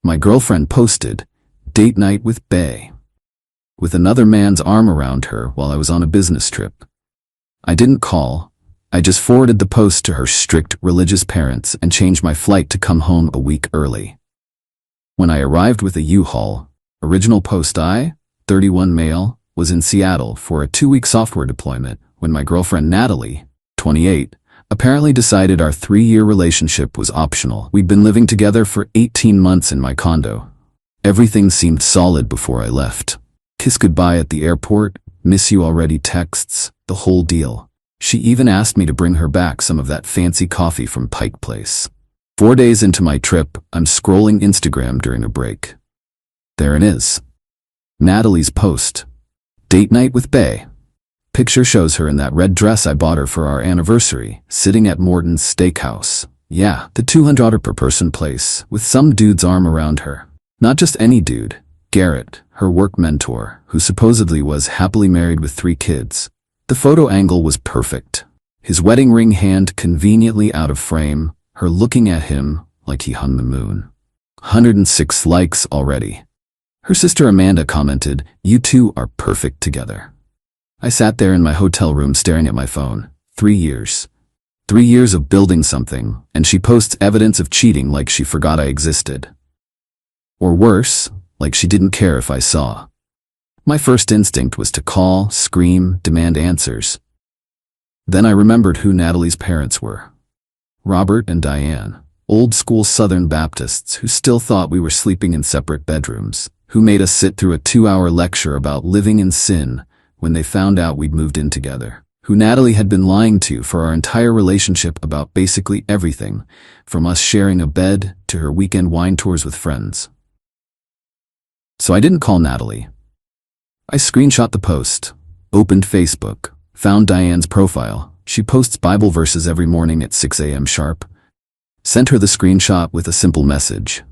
My girlfriend posted, "Date night with Bae," with another man's arm around her while I was on a business trip. I didn't call. I just forwarded the post to her strict religious parents and changed my flight to come home a week early. When I arrived with a U-Haul, original post I, 31 male, was in Seattle for a 2-week software deployment when my girlfriend Natalie, 28, apparently decided our 3-year relationship was optional. We'd been living together for 18 months in my condo. Everything seemed solid before I left. Kiss goodbye at the airport, miss you already texts, the whole deal. She even asked me to bring her back some of that fancy coffee from Pike Place. 4 days into my trip, I'm scrolling Instagram during a break. There it is. Natalie's post. Date night with Bae. Picture shows her in that red dress I bought her for our anniversary, sitting at Morton's Steakhouse. Yeah, the $200 per person place, with some dude's arm around her. Not just any dude. Garrett, her work mentor, who supposedly was happily married with 3 kids. The photo angle was perfect. His wedding ring hand conveniently out of frame, her looking at him like he hung the moon. 106 likes already. Her sister Amanda commented, "You two are perfect together." I sat there in my hotel room staring at my phone. 3 years. 3 years of building something, and she posts evidence of cheating like she forgot I existed. Or worse, like she didn't care if I saw. My first instinct was to call, scream, demand answers. Then I remembered who Natalie's parents were. Robert and Diane, old-school Southern Baptists who still thought we were sleeping in separate bedrooms, who made us sit through a 2-hour lecture about living in sin when they found out we'd moved in together, who Natalie had been lying to for our entire relationship about basically everything, from us sharing a bed to her weekend wine tours with friends. So I didn't call Natalie. I screenshot the post, opened Facebook, found Diane's profile. She posts Bible verses every morning at 6 a.m. sharp. Sent her the screenshot with a simple message.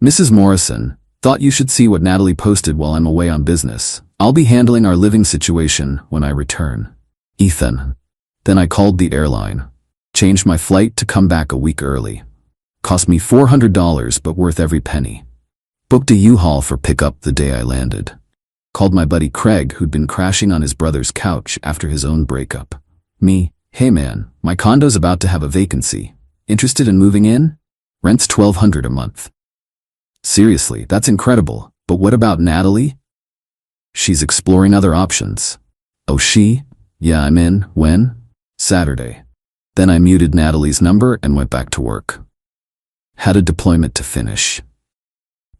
"Mrs. Morrison, thought you should see what Natalie posted while I'm away on business. I'll be handling our living situation when I return. Ethan." Then I called the airline. Changed my flight to come back a week early. Cost me $400 but worth every penny. Booked a U-Haul for pickup the day I landed. Called my buddy Craig, who'd been crashing on his brother's couch after his own breakup. Me, "Hey man, my condo's about to have a vacancy. Interested in moving in? Rent's $1,200 a month." Seriously, that's incredible. But what about Natalie? She's exploring other options. Oh, she? Yeah, I'm in. When? Saturday. Then I muted Natalie's number and went back to work. Had a deployment to finish.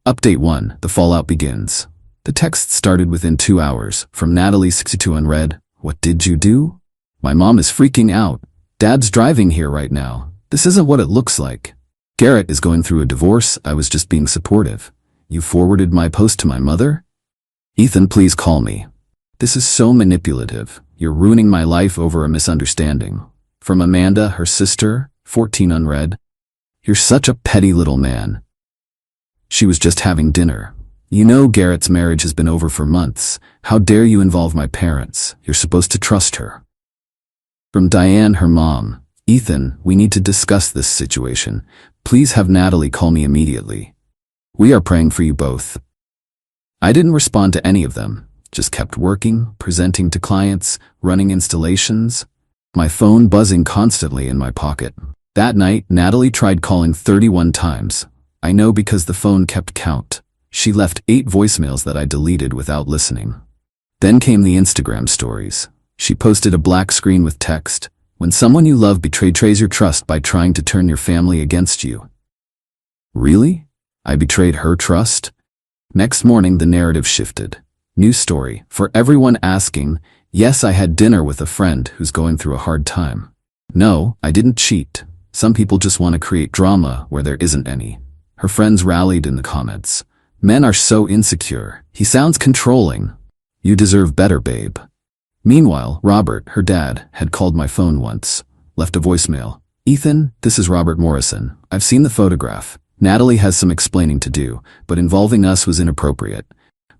Update 1, the fallout begins. The text started within 2 hours, from Natalie 62 unread. "What did you do? My mom is freaking out. Dad's driving here right now. This isn't what it looks like. Garrett is going through a divorce. I was just being supportive. You forwarded my post to my mother? Ethan, please call me. This is so manipulative. You're ruining my life over a misunderstanding." From Amanda, her sister, 14 unread. "You're such a petty little man. She was just having dinner. You know Garrett's marriage has been over for months. How dare you involve my parents? You're supposed to trust her." From Diane, her mom. "Ethan, we need to discuss this situation. Please have Natalie call me immediately. We are praying for you both." I didn't respond to any of them, just kept working, presenting to clients, running installations, my phone buzzing constantly in my pocket. That night, Natalie tried calling 31 times. I know because the phone kept count. She left 8 voicemails that I deleted without listening. Then came the Instagram stories. She posted a black screen with text, "When someone you love betrays your trust by trying to turn your family against you." Really? I betrayed her trust? Next morning the narrative shifted. New story, for everyone asking, yes, I had dinner with a friend who's going through a hard time. No, I didn't cheat. Some people just want to create drama where there isn't any. Her friends rallied in the comments. "Men are so insecure. He sounds controlling. You deserve better, babe." Meanwhile, Robert, her dad, had called my phone once, left a voicemail. "Ethan, this is Robert Morrison. I've seen the photograph. Natalie has some explaining to do, but involving us was inappropriate.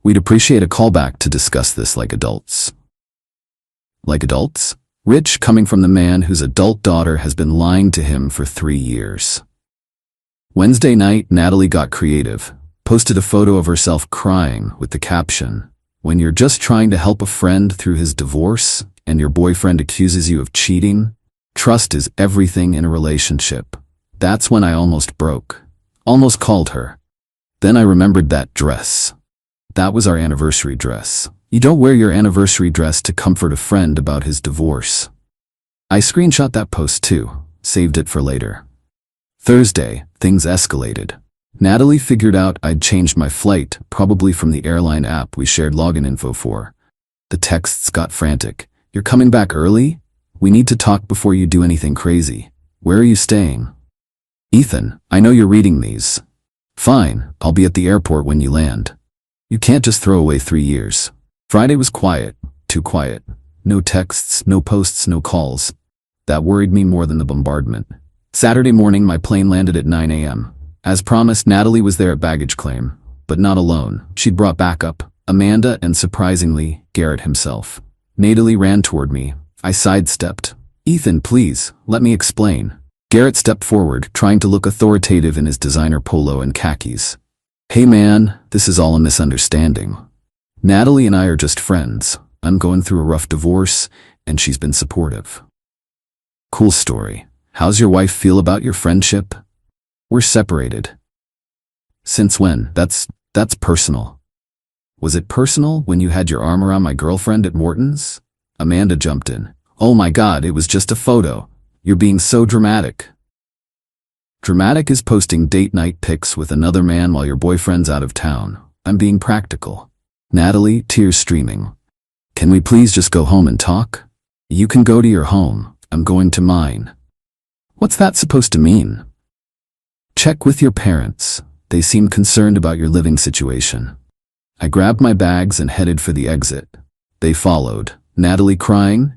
We'd appreciate a callback to discuss this like adults." Like adults? Rich, coming from the man whose adult daughter has been lying to him for 3 years. Wednesday night, Natalie got creative. Posted a photo of herself crying with the caption, "When you're just trying to help a friend through his divorce and your boyfriend accuses you of cheating, trust is everything in a relationship." That's when I almost broke. Almost called her. Then I remembered that dress. That was our anniversary dress. You don't wear your anniversary dress to comfort a friend about his divorce. I screenshot that post too, saved it for later. Thursday, things escalated. Natalie figured out I'd changed my flight, probably from the airline app we shared login info for. The texts got frantic. "You're coming back early? We need to talk before you do anything crazy. Where are you staying?" "Ethan, I know you're reading these." "Fine, I'll be at the airport when you land." You can't just throw away 3 years. Friday was quiet, too quiet. No texts, no posts, no calls. That worried me more than the bombardment. Saturday morning, my plane landed at 9 a.m. As promised, Natalie was there at baggage claim, but not alone. She'd brought backup, Amanda and, surprisingly, Garrett himself. Natalie ran toward me. I sidestepped. "Ethan, please, let me explain." Garrett stepped forward, trying to look authoritative in his designer polo and khakis. "Hey man, this is all a misunderstanding. Natalie and I are just friends. I'm going through a rough divorce, and she's been supportive." "Cool story. How's your wife feel about your friendship?" "We're separated." "Since when? That's personal." "Was it personal when you had your arm around my girlfriend at Morton's?" Amanda jumped in. "Oh my God, it was just a photo. You're being so dramatic." Dramatic is posting date night pics with another man while your boyfriend's out of town. I'm being practical. Natalie, tears streaming. "Can we please just go home and talk?" "You can go to your home. I'm going to mine." "What's that supposed to mean?" "Check with your parents. They seem concerned about your living situation." I grabbed my bags and headed for the exit. They followed. Natalie crying,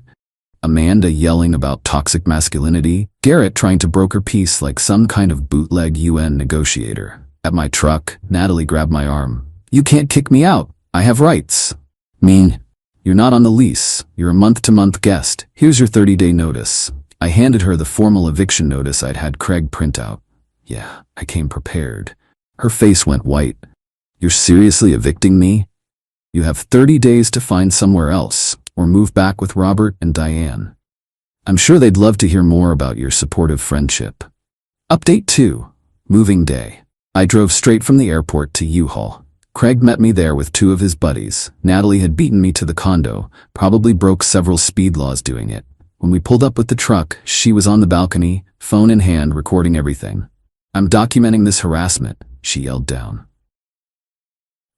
Amanda yelling about toxic masculinity, Garrett trying to broker peace like some kind of bootleg UN negotiator. At my truck, Natalie grabbed my arm. "You can't kick me out. I have rights." "Mean? You're not on the lease. You're a month-to-month guest. Here's your 30-day notice." I handed her the formal eviction notice I'd had Craig print out. Yeah, I came prepared. Her face went white. "You're seriously evicting me? You have 30 days to find somewhere else, or move back with Robert and Diane. I'm sure they'd love to hear more about your supportive friendship." Update 2. Moving day. I drove straight from the airport to U-Haul. Craig met me there with 2 of his buddies. Natalie had beaten me to the condo, probably broke several speed laws doing it. When we pulled up with the truck, she was on the balcony, phone in hand, recording everything. "I'm documenting this harassment," she yelled down.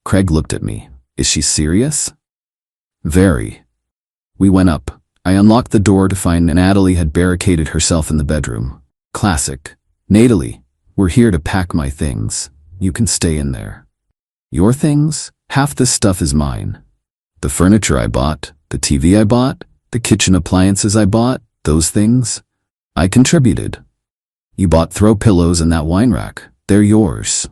Craig looked at me. "Is she serious?" "Very." We went up. I unlocked the door to find Natalie had barricaded herself in the bedroom. Classic. "Natalie, we're here to pack my things. You can stay in there." "Your things? Half this stuff is mine. The furniture I bought, the TV I bought, the kitchen appliances I bought, those things? I contributed. You bought throw pillows and that wine rack. They're yours."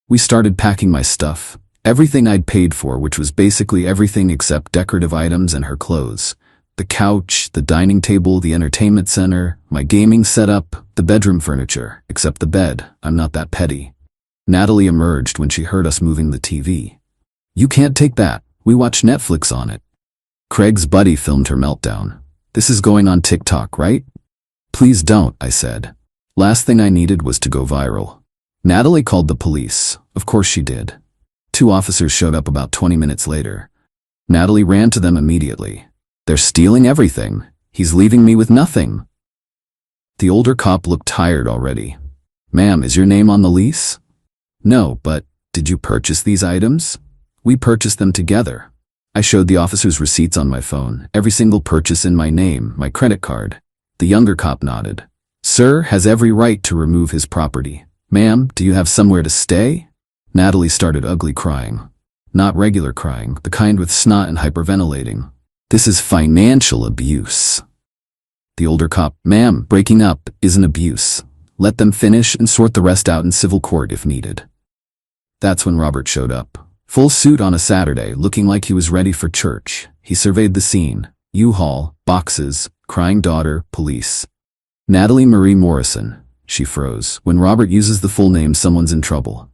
We started packing my stuff. Everything I'd paid for, which was basically everything except decorative items and her clothes. The couch, the dining table, the entertainment center, my gaming setup, the bedroom furniture, except the bed. I'm not that petty. Natalie emerged when she heard us moving the TV. "You can't take that. We watch Netflix on it." Craig's buddy filmed her meltdown. "This is going on TikTok, right?" "Please don't," I said. Last thing I needed was to go viral. Natalie called the police. Of course she did. 2 officers showed up about 20 minutes later. Natalie ran to them immediately. "They're stealing everything. He's leaving me with nothing." The older cop looked tired already. "Ma'am, is your name on the lease?" "No, but did you purchase these items?" "We purchased them together." I showed the officers receipts on my phone, every single purchase in my name, my credit card. The younger cop nodded. "Sir has every right to remove his property. Ma'am, do you have somewhere to stay?" Natalie started ugly crying. Not regular crying, the kind with snot and hyperventilating. "This is financial abuse." The older cop, "Ma'am, breaking up isn't abuse. Let them finish and sort the rest out in civil court if needed." That's when Robert showed up. Full suit on a Saturday, looking like he was ready for church. He surveyed the scene. U-Haul, boxes, crying daughter, police. "Natalie Marie Morrison." She froze. When Robert uses the full name, someone's in trouble.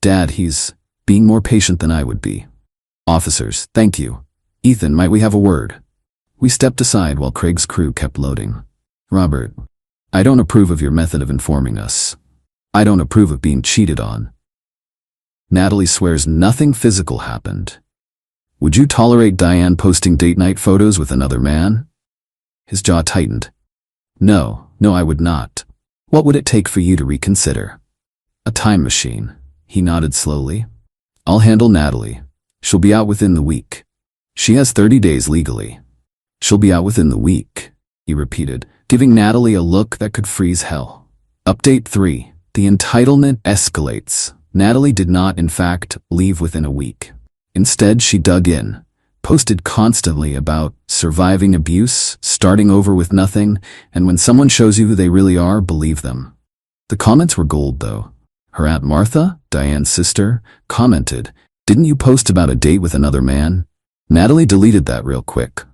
Dad, he's being more patient than I would be. Officers, thank you. Ethan, might we have a word? We stepped aside while Craig's crew kept loading. Robert, I don't approve of your method of informing us. I don't approve of being cheated on. Natalie swears nothing physical happened. Would you tolerate Diane posting date night photos with another man? His jaw tightened. No, I would not. What would it take for you to reconsider? A time machine. He nodded slowly. I'll handle Natalie. She'll be out within the week. She has 30 days legally. She'll be out within the week, he repeated, giving Natalie a look that could freeze hell. Update 3. The entitlement escalates. Natalie did not, in fact, leave within a week. Instead, she dug in, posted constantly about surviving abuse, starting over with nothing, and when someone shows you who they really are, believe them. The comments were gold, though. Her Aunt Martha, Diane's sister, commented, "Didn't you post about a date with another man?" Natalie deleted that real quick.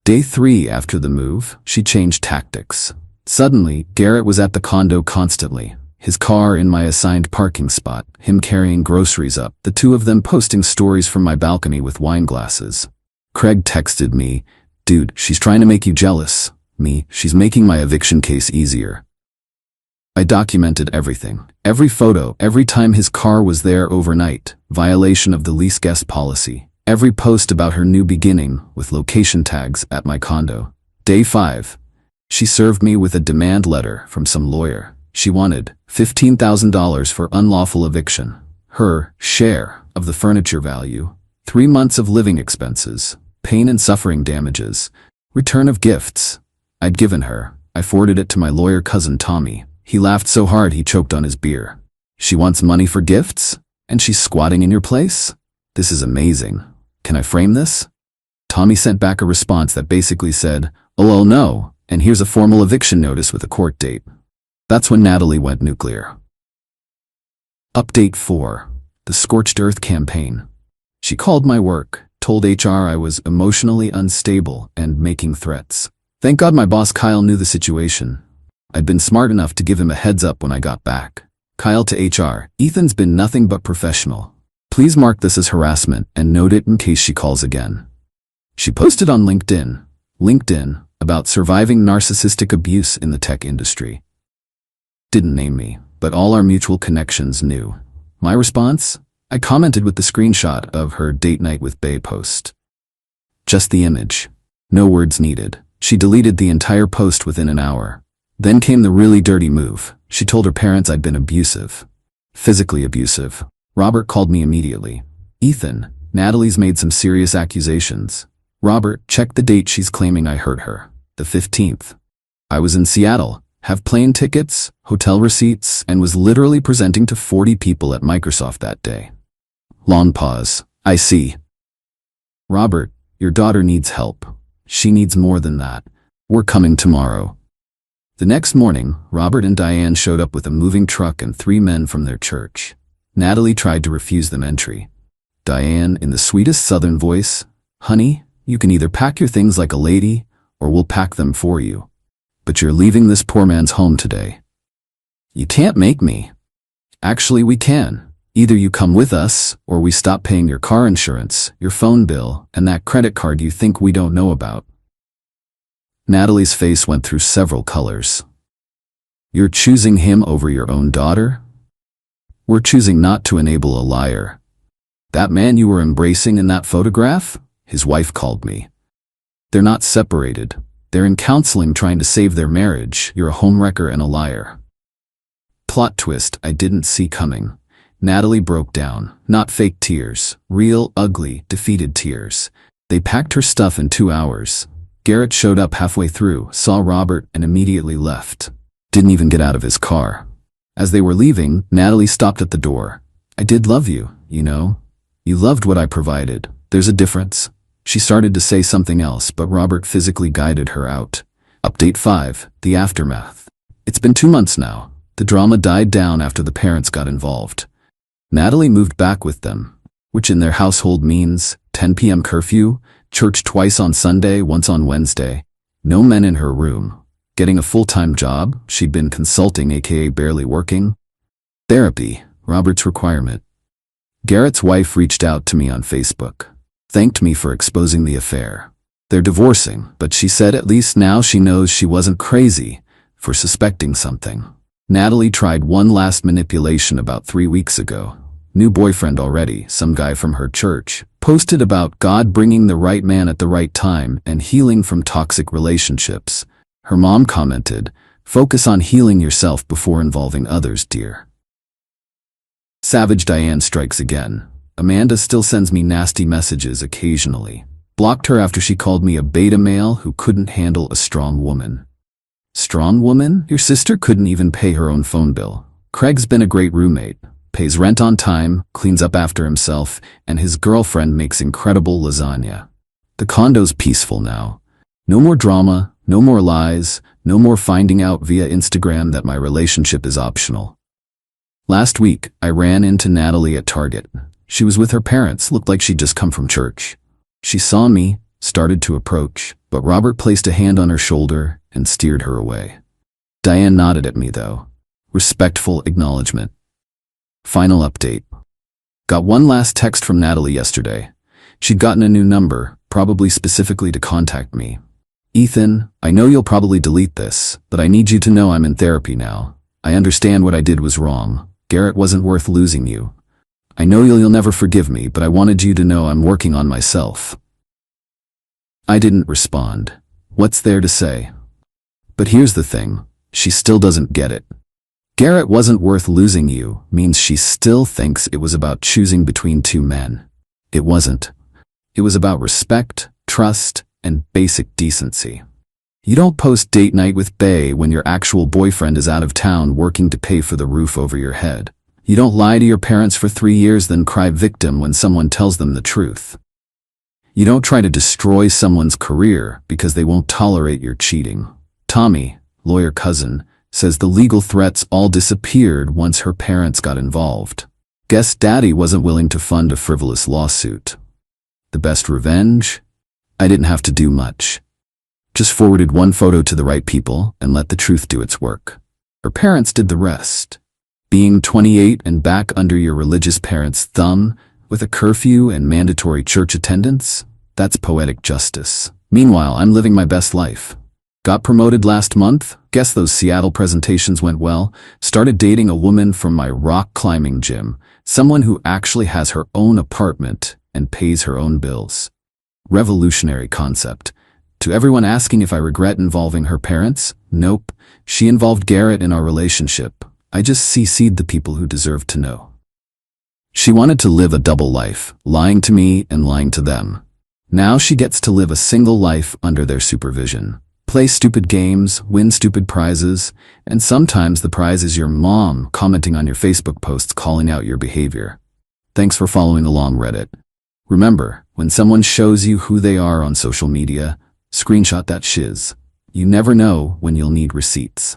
Day 3 after the move, she changed tactics. Suddenly, Garrett was at the condo constantly. His car in my assigned parking spot, him carrying groceries up, the two of them posting stories from my balcony with wine glasses. Craig texted me, "Dude, she's trying to make you jealous." Me, "She's making my eviction case easier." I documented everything. Every photo, every time his car was there overnight, violation of the lease guest policy. Every post about her new beginning, with location tags at my condo. Day 5. She served me with a demand letter from some lawyer. She wanted $15,000 for unlawful eviction, her share of the furniture value, 3 months of living expenses, pain and suffering damages, return of gifts I'd given her. I forwarded it to my lawyer cousin Tommy. He laughed so hard he choked on his beer. She wants money for gifts? And she's squatting in your place? This is amazing. Can I frame this? Tommy sent back a response that basically said, "Oh no, and here's a formal eviction notice with a court date." That's when Natalie went nuclear. Update 4. The Scorched Earth campaign. She called my work, told HR I was emotionally unstable and making threats. Thank God my boss Kyle knew the situation. I'd been smart enough to give him a heads up when I got back. Kyle to HR, "Ethan's been nothing but professional. Please mark this as harassment and note it in case she calls again." She posted on LinkedIn about surviving narcissistic abuse in the tech industry. Didn't name me, but all our mutual connections knew. My response? I commented with the screenshot of her date night with Bay post. Just the image. No words needed. She deleted the entire post within an hour. Then came the really dirty move. She told her parents I'd been abusive. Physically abusive. Robert called me immediately. "Ethan, Natalie's made some serious accusations." "Robert, check the date she's claiming I hurt her. The 15th. I was in Seattle, have plane tickets, hotel receipts, and was literally presenting to 40 people at Microsoft that day." Long pause. "I see. Robert, your daughter needs help. She needs more than that. We're coming tomorrow." The next morning, Robert and Diane showed up with a moving truck and 3 men from their church. Natalie tried to refuse them entry. Diane, in the sweetest southern voice, "Honey, you can either pack your things like a lady, or we'll pack them for you. But you're leaving this poor man's home today." "You can't make me." "Actually, we can. Either you come with us, or we stop paying your car insurance, your phone bill, and that credit card you think we don't know about." Natalie's face went through several colors. "You're choosing him over your own daughter? We're choosing not to enable a liar. That man you were embracing in that photograph?" His wife called me. "They're not separated. They're in counseling trying to save their marriage. You're a homewrecker and a liar." Plot twist I didn't see coming. Natalie broke down. Not fake tears. Real, ugly, defeated tears. They packed her stuff in 2 hours. Garrett showed up halfway through, saw Robert, and immediately left. Didn't even get out of his car. As they were leaving, Natalie stopped at the door. "I did love you, you know. You loved what I provided. There's a difference." She started to say something else, but Robert physically guided her out. Update 5. The aftermath. It's been 2 months now. The drama died down after the parents got involved. Natalie moved back with them, which in their household means 10 p.m. curfew, church twice on Sunday, once on Wednesday, no men in her room, getting a full-time job, she'd been consulting aka barely working. Therapy, Robert's requirement. Garrett's wife reached out to me on Facebook. Thanked me for exposing the affair. They're divorcing, but she said at least now she knows she wasn't crazy for suspecting something. Natalie tried one last manipulation about 3 weeks ago. New boyfriend already, some guy from her church, posted about God bringing the right man at the right time and healing from toxic relationships. Her mom commented, "Focus on healing yourself before involving others, dear." Savage Diane strikes again. Amanda still sends me nasty messages occasionally. Blocked her after she called me a beta male who couldn't handle a strong woman. Strong woman? Your sister couldn't even pay her own phone bill. Craig's been a great roommate. Pays rent on time, cleans up after himself, and his girlfriend makes incredible lasagna. The condo's peaceful now. No more drama, no more lies, no more finding out via Instagram that my relationship is optional. Last week, I ran into Natalie at Target. She was with her parents, looked like she'd just come from church. She saw me, started to approach, but Robert placed a hand on her shoulder and steered her away. Diane nodded at me though. Respectful acknowledgement. Final update. Got one last text from Natalie yesterday. She'd gotten a new number, probably specifically to contact me. "Ethan, I know you'll probably delete this, but I need you to know I'm in therapy now. I understand what I did was wrong. Garrett wasn't worth losing you. I know you'll never forgive me, but I wanted you to know I'm working on myself." I didn't respond. What's there to say? But here's the thing. She still doesn't get it. Garrett wasn't worth losing you means she still thinks it was about choosing between two men. It wasn't. It was about respect, trust, and basic decency. You don't post date night with Bae when your actual boyfriend is out of town working to pay for the roof over your head. You don't lie to your parents for 3 years then cry victim when someone tells them the truth. You don't try to destroy someone's career because they won't tolerate your cheating. Tommy, lawyer cousin, says the legal threats all disappeared once her parents got involved. Guess daddy wasn't willing to fund a frivolous lawsuit. The best revenge? I didn't have to do much. Just forwarded one photo to the right people and let the truth do its work. Her parents did the rest. Being 28 and back under your religious parents' thumb, with a curfew and mandatory church attendance? That's poetic justice. Meanwhile, I'm living my best life. Got promoted last month, guess those Seattle presentations went well, started dating a woman from my rock climbing gym, someone who actually has her own apartment and pays her own bills. Revolutionary concept. To everyone asking if I regret involving her parents, nope, she involved Garrett in our relationship. I just CC'd the people who deserved to know. She wanted to live a double life, lying to me and lying to them. Now she gets to live a single life under their supervision. Play stupid games, win stupid prizes, and sometimes the prize is your mom commenting on your Facebook posts calling out your behavior. Thanks for following along, Reddit. Remember, when someone shows you who they are on social media, screenshot that shiz. You never know when you'll need receipts.